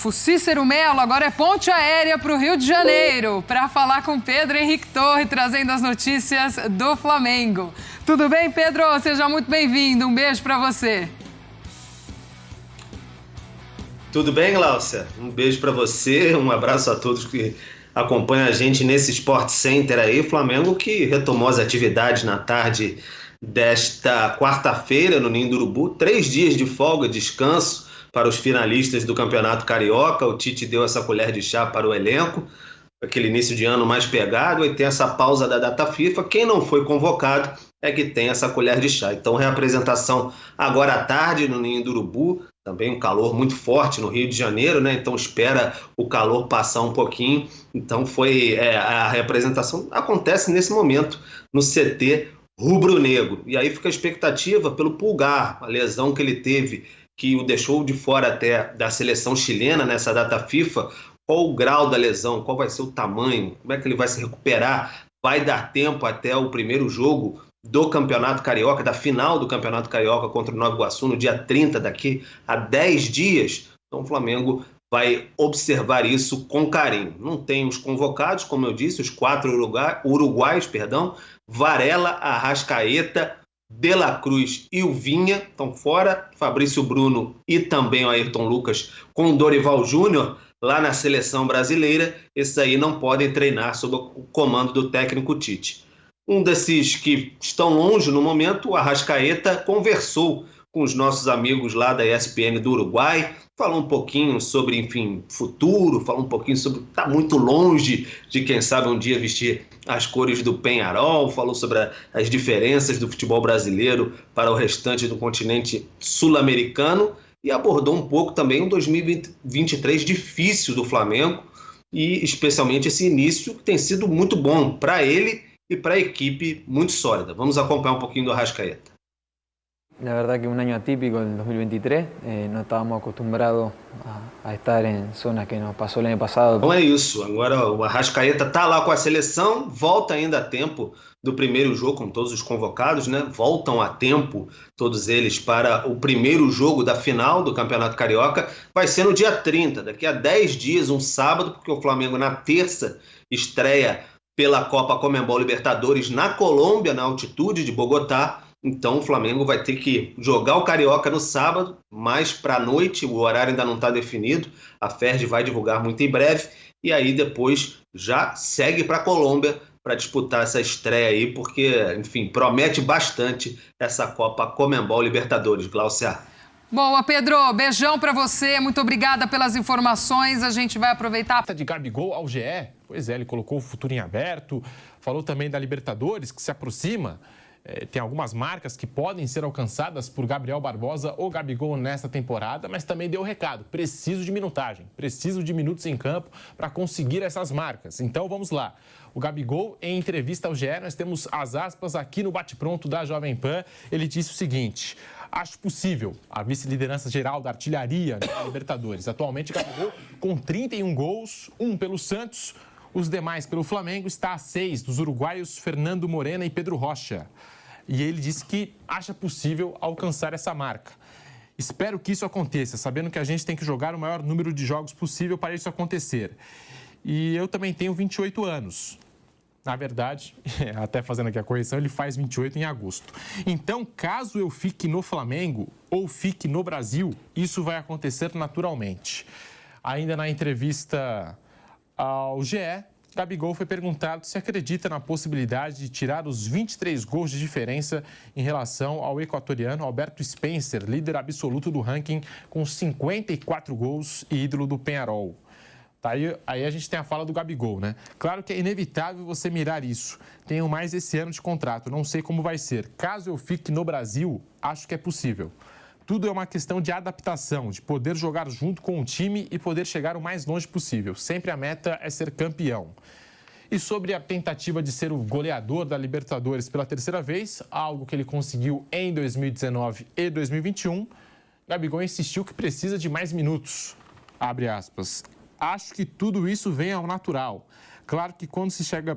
Rodolfo. Cícero Melo agora é ponte aérea para o Rio de Janeiro para falar com Pedro Henrique Torre, trazendo as notícias do Flamengo. Tudo bem, Pedro? Seja muito bem-vindo. Um beijo para você. Tudo bem, Glaucia? Um beijo para você, um abraço a todos que acompanham a gente nesse Sport Center aí. Flamengo que retomou as atividades na tarde desta quarta-feira no Ninho do Urubu. 3 dias de folga, descanso para os finalistas do Campeonato Carioca. O Tite deu essa colher de chá para o elenco, aquele início de ano mais pegado, e tem essa pausa da data FIFA. Quem não foi convocado é que tem essa colher de chá. Então, reapresentação agora à tarde no Ninho do Urubu. Também um calor muito forte no Rio de Janeiro, né? Então espera o calor passar um pouquinho. Então a reapresentação acontece nesse momento no CT rubro-negro. E aí fica a expectativa pelo Pulgar, a lesão que ele teve, que o deixou de fora até da seleção chilena nessa data FIFA. Qual o grau da lesão? Qual vai ser o tamanho? Como é que ele vai se recuperar? Vai dar tempo até o primeiro jogo do Campeonato Carioca, da final do Campeonato Carioca contra o Nova Iguaçu, no dia 30, daqui a 10 dias. Então o Flamengo vai observar isso com carinho. Não tem os convocados, como eu disse, os 4 uruguaios, Varela, Arrascaeta, De La Cruz e o Vinha estão fora, Fabrício Bruno e também o Ayrton Lucas com o Dorival Júnior lá na seleção brasileira. Esses aí não podem treinar sob o comando do técnico Tite. Um desses que estão longe no momento, o Arrascaeta, conversou com os nossos amigos lá da ESPN do Uruguai, falou um pouquinho sobre, enfim, futuro, falou um pouquinho sobre está muito longe de, quem sabe, um dia vestir as cores do Peñarol, falou sobre as diferenças do futebol brasileiro para o restante do continente sul-americano e abordou um pouco também o 2023 difícil do Flamengo e especialmente esse início que tem sido muito bom para ele e para a equipe muito sólida. Vamos acompanhar um pouquinho do Arrascaeta. La verdad que un año atípico el 2023, no estábamos acostumbrados a estar en zonas que nos pasó el año pasado. Então é isso, agora o Arrascaeta está lá com a seleção, volta ainda a tempo do primeiro jogo, com todos os convocados, né? Voltam a tempo todos eles para o primeiro jogo da final do Campeonato Carioca, vai ser no dia 30, daqui a 10 dias, um sábado, porque o Flamengo na terça estreia pela Copa Conmebol Libertadores na Colômbia, na altitude de Bogotá. Então o Flamengo vai ter que jogar o Carioca no sábado, mais para a noite, o horário ainda não está definido, a Ferdi vai divulgar muito em breve, e aí depois já segue para a Colômbia para disputar essa estreia aí, porque, enfim, promete bastante essa Copa Conmebol Libertadores, Glaucia. Boa, Pedro. Beijão para você. Muito obrigada pelas informações. A gente vai aproveitar. De Gabigol ao GE. Pois é, ele colocou o futuro em aberto. Falou também da Libertadores, que se aproxima. Tem algumas marcas que podem ser alcançadas por Gabriel Barbosa ou Gabigol nesta temporada, mas também deu o recado. Preciso de minutagem, preciso de minutos em campo para conseguir essas marcas. Então, vamos lá. O Gabigol, em entrevista ao GE, nós temos as aspas aqui no bate-pronto da Jovem Pan. Ele disse o seguinte: acho possível a vice-liderança geral da artilharia da Libertadores. Atualmente, Gabigol com 31 gols, 1 pelo Santos, os demais pelo Flamengo, está a 6 dos uruguaios Fernando Morena e Pedro Rocha. E ele disse que acha possível alcançar essa marca. Espero que isso aconteça, sabendo que a gente tem que jogar o maior número de jogos possível para isso acontecer. E eu também tenho 28 anos. Na verdade, até fazendo aqui a correção, ele faz 28 em agosto. Então, caso eu fique no Flamengo ou fique no Brasil, isso vai acontecer naturalmente. Ainda na entrevista ao GE, Gabigol foi perguntado se acredita na possibilidade de tirar os 23 gols de diferença em relação ao equatoriano Alberto Spencer, líder absoluto do ranking, com 54 gols e ídolo do Peñarol. Tá, aí a gente tem a fala do Gabigol, né? Claro que é inevitável você mirar isso. Tenho mais esse ano de contrato, não sei como vai ser. Caso eu fique no Brasil, acho que é possível. Tudo é uma questão de adaptação, de poder jogar junto com o time e poder chegar o mais longe possível. Sempre a meta é ser campeão. E sobre a tentativa de ser o goleador da Libertadores pela terceira vez, algo que ele conseguiu em 2019 e 2021, Gabigol insistiu que precisa de mais minutos. Abre aspas. Acho que tudo isso vem ao natural. Claro que quando se chega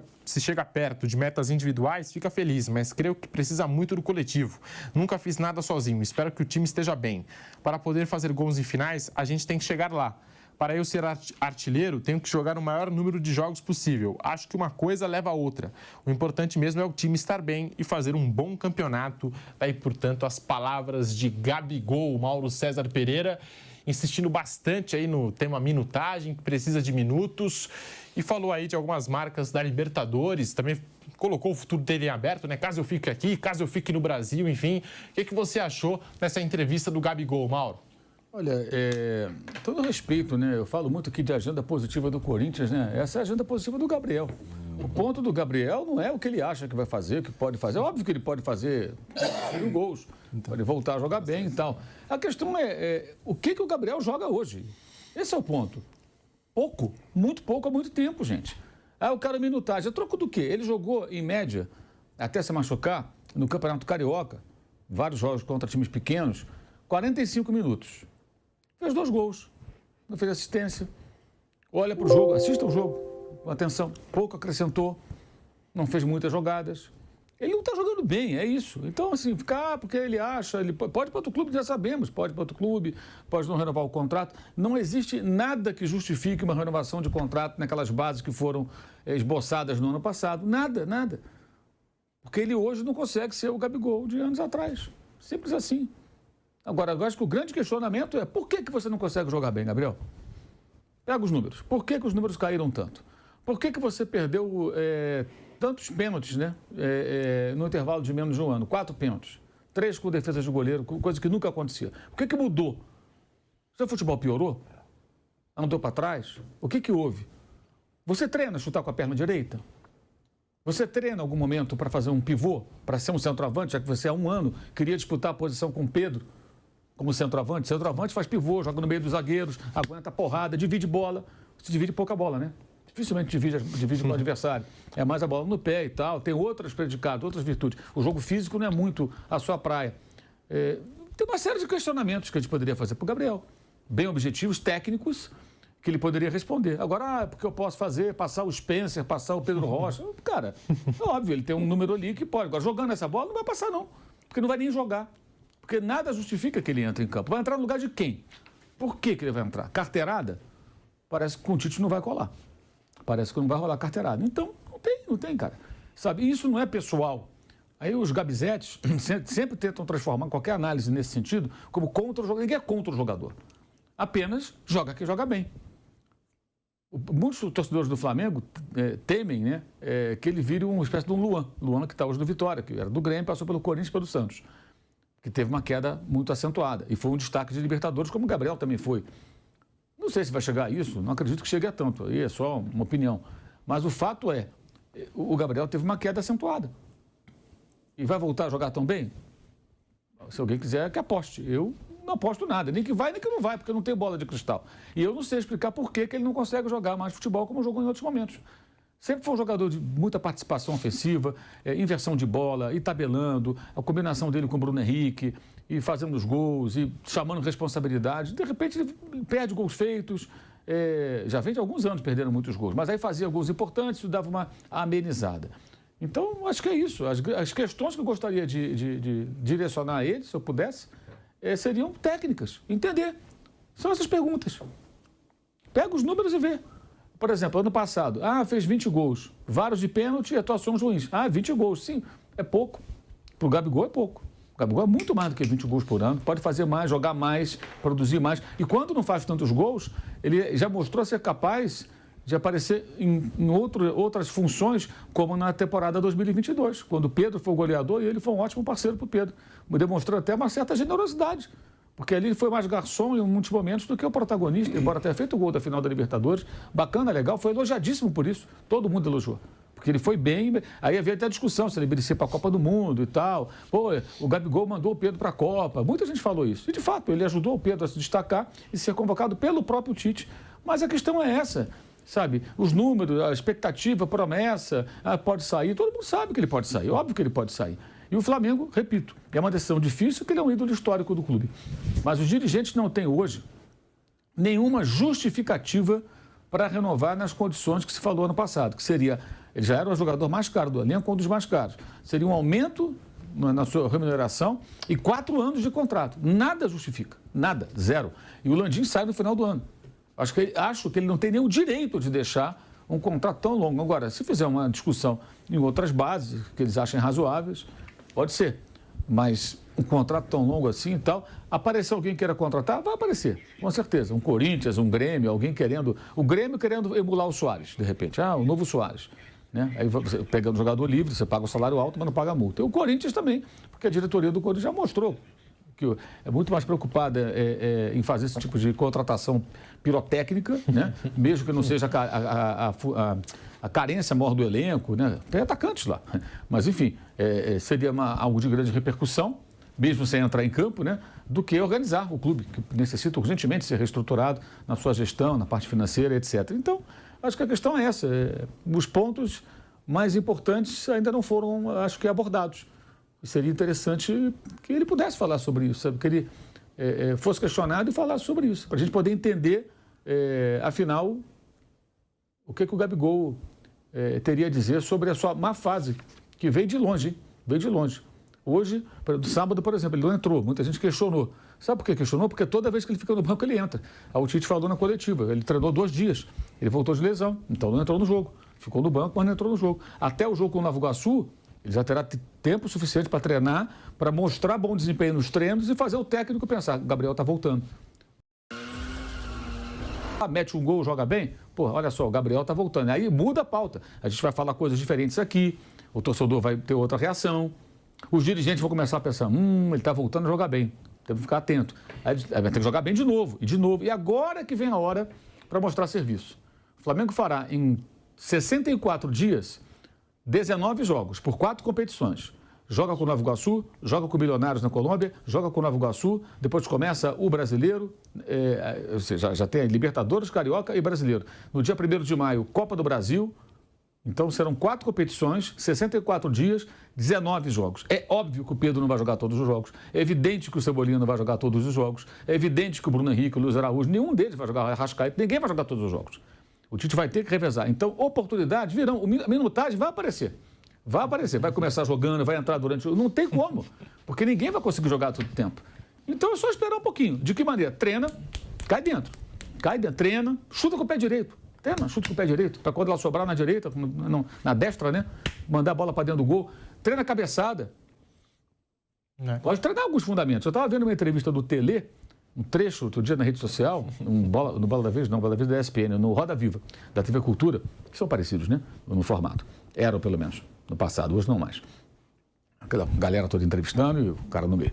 perto de metas individuais, fica feliz, mas creio que precisa muito do coletivo. Nunca fiz nada sozinho, espero que o time esteja bem. Para poder fazer gols em finais, a gente tem que chegar lá. Para eu ser artilheiro, tenho que jogar o maior número de jogos possível. Acho que uma coisa leva a outra. O importante mesmo é o time estar bem e fazer um bom campeonato. Daí, portanto, as palavras de Gabigol, Mauro César Pereira, insistindo bastante aí no tema minutagem, que precisa de minutos. E falou aí de algumas marcas da Libertadores, também colocou o futuro dele em aberto, né? Caso eu fique aqui, caso eu fique no Brasil, enfim. O que você achou dessa entrevista do Gabigol, Mauro? Olha, todo respeito, né? Eu falo muito aqui de agenda positiva do Corinthians, né? Essa é a agenda positiva do Gabriel. O ponto do Gabriel não é o que ele acha que vai fazer, o que pode fazer. É óbvio que ele pode fazer 1 gols, pode voltar a jogar bem e tal. A questão é o que o Gabriel joga hoje. Esse é o ponto. Pouco, muito pouco há muito tempo, gente. Aí o cara minutagem. É troco do quê? Ele jogou, em média, até se machucar, no Campeonato Carioca, vários jogos contra times pequenos, 45 minutos. Fez 2 gols, não fez assistência. Olha para o jogo, assista o jogo, com atenção. Pouco acrescentou, não fez muitas jogadas. Ele não está jogando bem, é isso. Então, assim, ficar porque ele acha, ele pode ir para outro clube, já sabemos, pode ir para outro clube, pode não renovar o contrato. Não existe nada que justifique uma renovação de contrato naquelas bases que foram esboçadas no ano passado. Nada, nada. Porque ele hoje não consegue ser o Gabigol de anos atrás. Simples assim. Agora, eu acho que o grande questionamento é por que você não consegue jogar bem, Gabriel? Pega os números. Por que os números caíram tanto? Por que você perdeu tantos pênaltis, né? No intervalo de menos de um ano? 4 pênaltis. 3 com defesas de goleiro, coisa que nunca acontecia. O que mudou? O seu futebol piorou? Andou para trás? O que houve? Você treina chutar com a perna direita? Você treina em algum momento para fazer um pivô, para ser um centroavante, já que você há 1 ano queria disputar a posição com o Pedro como centroavante? Centroavante faz pivô, joga no meio dos zagueiros, aguenta porrada, divide bola. Você divide pouca bola, né? Dificilmente divide com o adversário. É mais a bola no pé e tal. Tem outros predicados, outras virtudes. O jogo físico não é muito a sua praia. Tem uma série de questionamentos que a gente poderia fazer para o Gabriel. Bem objetivos, técnicos, que ele poderia responder. Agora, porque eu posso fazer, passar o Spencer, passar o Pedro Rocha. Cara, é óbvio, ele tem um número ali que pode. Agora, jogando essa bola, não vai passar, não. Porque não vai nem jogar. Porque nada justifica que ele entre em campo. Vai entrar no lugar de quem? Por que ele vai entrar? Carteirada? Parece que com o Tite não vai colar. Parece que não vai rolar carteirada. Então, não tem, cara. Sabe, isso não é pessoal. Aí os gabizetes sempre tentam transformar qualquer análise nesse sentido como contra o jogador. Ninguém é contra o jogador. Apenas joga quem joga bem. Muitos torcedores do Flamengo temem, né, que ele vire uma espécie de um Luan. Luan que está hoje no Vitória, que era do Grêmio, passou pelo Corinthians e pelo Santos. Que teve uma queda muito acentuada. E foi um destaque de Libertadores, como o Gabriel também foi. Não sei se vai chegar a isso, não acredito que chegue a tanto. Aí é só uma opinião. Mas o fato é, o Gabriel teve uma queda acentuada. E vai voltar a jogar tão bem? Se alguém quiser, que aposte. Eu não aposto nada, nem que vai, nem que não vai, porque eu não tenho bola de cristal. E eu não sei explicar por que ele não consegue jogar mais futebol como jogou em outros momentos. Sempre foi um jogador de muita participação ofensiva, inversão de bola, e tabelando, a combinação dele com o Bruno Henrique, e fazendo os gols, e chamando responsabilidade. De repente ele perde gols feitos, já vem de alguns anos perdendo muitos gols, mas aí fazia gols importantes, isso dava uma amenizada. Então, acho que é isso. As questões que eu gostaria de direcionar a ele, se eu pudesse, seriam técnicas, entender. São essas perguntas. Pega os números e vê. Por exemplo, ano passado, fez 20 gols, vários de pênalti e atuações ruins. 20 gols, sim, é pouco. Para o Gabigol é pouco. O Gabigol é muito mais do que 20 gols por ano, pode fazer mais, jogar mais, produzir mais. E quando não faz tantos gols, ele já mostrou ser capaz de aparecer em outras funções, como na temporada 2022, quando o Pedro foi o goleador e ele foi um ótimo parceiro para o Pedro. Demonstrou até uma certa generosidade. Porque ali ele foi mais garçom em muitos momentos do que o protagonista, embora tenha feito o gol da final da Libertadores. Bacana, legal, foi elogiadíssimo por isso. Todo mundo elogiou. Porque ele foi bem. Aí havia até discussão se ele merecia para a Copa do Mundo e tal. Pô, o Gabigol mandou o Pedro para a Copa. Muita gente falou isso. E, de fato, ele ajudou o Pedro a se destacar e ser convocado pelo próprio Tite. Mas a questão é essa, sabe? Os números, a expectativa, a promessa, pode sair. Todo mundo sabe que ele pode sair. Óbvio que ele pode sair. E o Flamengo, repito, é uma decisão difícil porque ele é um ídolo histórico do clube. Mas os dirigentes não têm hoje nenhuma justificativa para renovar nas condições que se falou ano passado, que seria, ele já era o jogador mais caro do elenco, um dos mais caros. Seria um aumento na sua remuneração e 4 anos de contrato. Nada justifica, nada, zero. E o Landim sai no final do ano. Acho que ele não tem nenhum direito de deixar um contrato tão longo. Agora, se fizer uma discussão em outras bases, que eles achem razoáveis, pode ser. Mas um contrato tão longo assim e tal, aparecer alguém que queira contratar, vai aparecer, com certeza. Um Corinthians, um Grêmio, alguém querendo... O Grêmio querendo emular o Soares, de repente. O novo Soares. Né? Aí você pega um jogador livre, você paga o salário alto, mas não paga a multa. E o Corinthians também, porque a diretoria do Corinthians já mostrou que é muito mais preocupada em fazer esse tipo de contratação pirotécnica, né? Mesmo que não seja a carência maior do elenco, né? Tem atacantes lá. Mas, enfim, seria algo de grande repercussão, mesmo sem entrar em campo, né? Do que organizar o clube, que necessita urgentemente ser reestruturado na sua gestão, na parte financeira, etc. Então, acho que a questão é essa. Os pontos mais importantes ainda não foram, acho que, abordados. E seria interessante que ele pudesse falar sobre isso, sabe? Que ele fosse questionado e falasse sobre isso, para a gente poder entender, afinal, o que o Gabigol teria a dizer sobre a sua má fase, que veio de longe, hein? Veio de longe. Hoje, do sábado, por exemplo, ele não entrou, muita gente questionou. Sabe por que questionou? Porque toda vez que ele fica no banco, ele entra. O Tite falou na coletiva, ele treinou 2 dias, ele voltou de lesão, então não entrou no jogo. Ficou no banco, mas não entrou no jogo. Até o jogo com o Nova Iguaçu, ele já terá tempo suficiente para treinar, para mostrar bom desempenho nos treinos e fazer o técnico pensar, o Gabriel está voltando. Mete um gol, joga bem, pô, olha só, o Gabriel está voltando. Aí muda a pauta. A gente vai falar coisas diferentes aqui, o torcedor vai ter outra reação, os dirigentes vão começar a pensar, ele está voltando a jogar bem, temos que ficar atento. Aí vai ter que jogar bem de novo, e agora que vem a hora para mostrar serviço. O Flamengo fará em 64 dias 19 jogos, por 4 competições. Joga com o Nova Iguaçu, joga com o Milionários na Colômbia, joga com o Nova Iguaçu, depois começa o Brasileiro, ou seja, já tem Libertadores, Carioca e Brasileiro. No dia 1º de maio, Copa do Brasil. Então serão 4 competições, 64 dias, 19 jogos. É óbvio que o Pedro não vai jogar todos os jogos, é evidente que o Cebolinha não vai jogar todos os jogos, é evidente que o Bruno Henrique, o Luiz Araújo, nenhum deles vai jogar Arrascaeta, ninguém vai jogar todos os jogos. O Tite vai ter que revezar. Então, oportunidades virão, a minutagem vai aparecer. Vai aparecer, vai começar jogando, vai entrar durante o... Não tem como, porque ninguém vai conseguir jogar todo o tempo. Então, é só esperar um pouquinho. De que maneira? Treina, cai dentro, treina, chuta com o pé direito. Treina, chuta com o pé direito, para quando ela sobrar na direita, na destra, né? Mandar a bola para dentro do gol. Treina a cabeçada. Pode treinar alguns fundamentos. Eu estava vendo uma entrevista do Tele, um trecho outro dia na rede social, no Bola da Vez da ESPN, no Roda Viva, da TV Cultura, que são parecidos, né? No formato. Eram, pelo menos, no passado, hoje não mais. Aquela galera toda entrevistando e o cara no meio.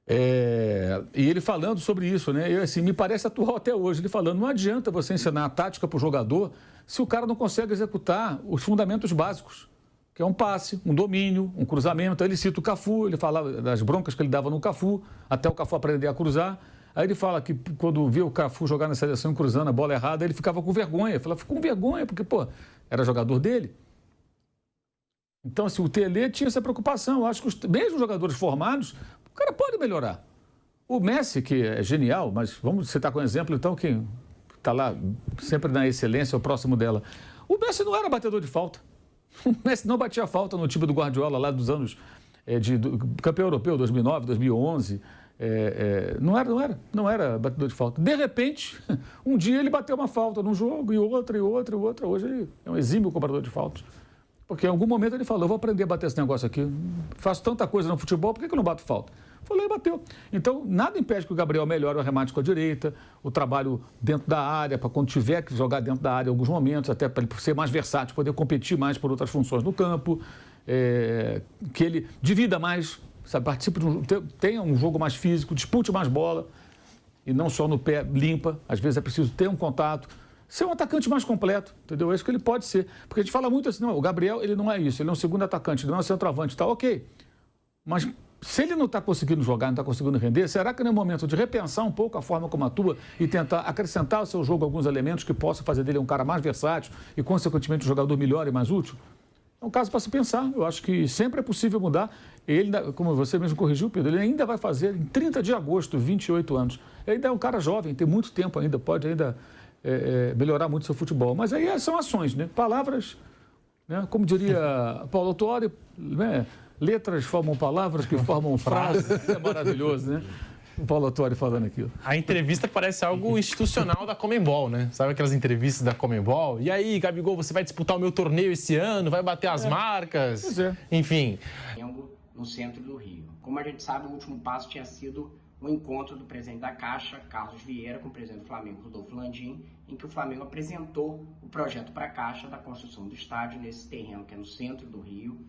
E ele falando sobre isso, né? E assim, me parece atual até hoje. Ele falando, não adianta você ensinar a tática para o jogador se o cara não consegue executar os fundamentos básicos, que é um passe, um domínio, um cruzamento. Aí ele cita o Cafu, ele fala das broncas que ele dava no Cafu, até o Cafu aprender a cruzar. Aí ele fala que quando via o Cafu jogar na seleção cruzando a bola errada, ele ficava com vergonha. Ele falava, ficou com vergonha, porque, pô, era jogador dele. Então, assim, o Tele tinha essa preocupação. Eu acho que mesmo os jogadores formados, o cara pode melhorar. O Messi, que é genial, mas vamos citar com exemplo, então, que está lá sempre na excelência, o próximo dela. O Messi não era batedor de falta. O Messi não batia falta no time do Guardiola lá dos anos do campeão europeu, 2009, 2011. Não era batedor de falta. De repente, um dia ele bateu uma falta num jogo e outra. Hoje ele é um exímio cobrador de faltas. Porque em algum momento ele falou, eu vou aprender a bater esse negócio aqui. Faço tanta coisa no futebol, por que eu não bato falta? Falei e bateu. Então, nada impede que o Gabriel melhore o arremate com a direita, o trabalho dentro da área, para quando tiver que jogar dentro da área em alguns momentos, até para ele ser mais versátil, poder competir mais por outras funções no campo, que ele divida mais, sabe, participe tenha um jogo mais físico, dispute mais bola, e não só no pé limpa, às vezes é preciso ter um contato, ser um atacante mais completo, entendeu? É isso que ele pode ser. Porque a gente fala muito assim, não, o Gabriel, ele não é isso, ele é um segundo atacante, ele não é um centroavante, tá ok. Mas se ele não está conseguindo jogar, não está conseguindo render, será que não é momento de repensar um pouco a forma como atua e tentar acrescentar ao seu jogo alguns elementos que possam fazer dele um cara mais versátil e, consequentemente, um jogador melhor e mais útil? É um caso para se pensar. Eu acho que sempre é possível mudar. Ele, como você mesmo corrigiu, Pedro, ele ainda vai fazer, em 30 de agosto, 28 anos. Ele ainda é um cara jovem, tem muito tempo ainda, pode ainda melhorar muito seu futebol. Mas aí são ações, né? Palavras, né? Como diria Paulo Autuori, né? Letras formam palavras que formam frases. É maravilhoso, né? O Paulo Autuori falando aqui. A entrevista parece algo institucional da Conmebol, né? Sabe aquelas entrevistas da Conmebol? E aí, Gabigol, você vai disputar o meu torneio esse ano? Vai bater as marcas? Pois é. Enfim. No centro do Rio. Como a gente sabe, o último passo tinha sido o encontro do presidente da Caixa, Carlos Vieira, com o presidente do Flamengo, Rodolfo Landim, em que o Flamengo apresentou o projeto para a Caixa da construção do estádio nesse terreno que é no centro do Rio,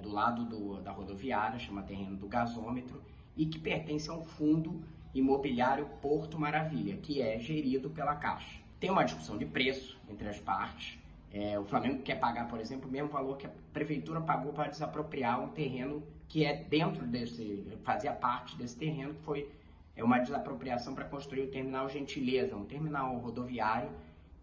do lado da rodoviária, chama terreno do gasômetro, e que pertence a um fundo imobiliário Porto Maravilha, que é gerido pela Caixa. Tem uma discussão de preço entre as partes. O Flamengo quer pagar, por exemplo, o mesmo valor que a prefeitura pagou para desapropriar um terreno que é dentro fazia parte desse terreno, que foi uma desapropriação para construir o terminal Gentileza, um terminal rodoviário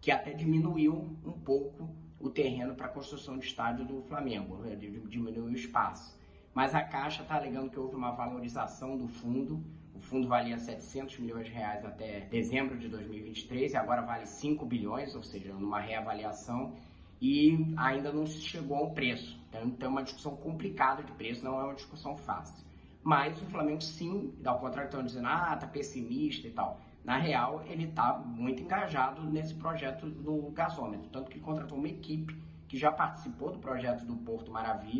que até diminuiu um pouco o terreno para a construção do estádio do Flamengo, diminuiu o espaço. Mas a Caixa está alegando que houve uma valorização do fundo. O fundo valia 700 milhões de reais até dezembro de 2023 e agora vale 5 bilhões, ou seja, numa reavaliação, e ainda não se chegou ao preço. Então é uma discussão complicada de preço, não é uma discussão fácil. Mas o Flamengo sim, ao contrário que estão dizendo, tá pessimista e tal. Na real, ele está muito engajado nesse projeto do gasômetro, tanto que contratou uma equipe que já participou do projeto do Porto Maravilha,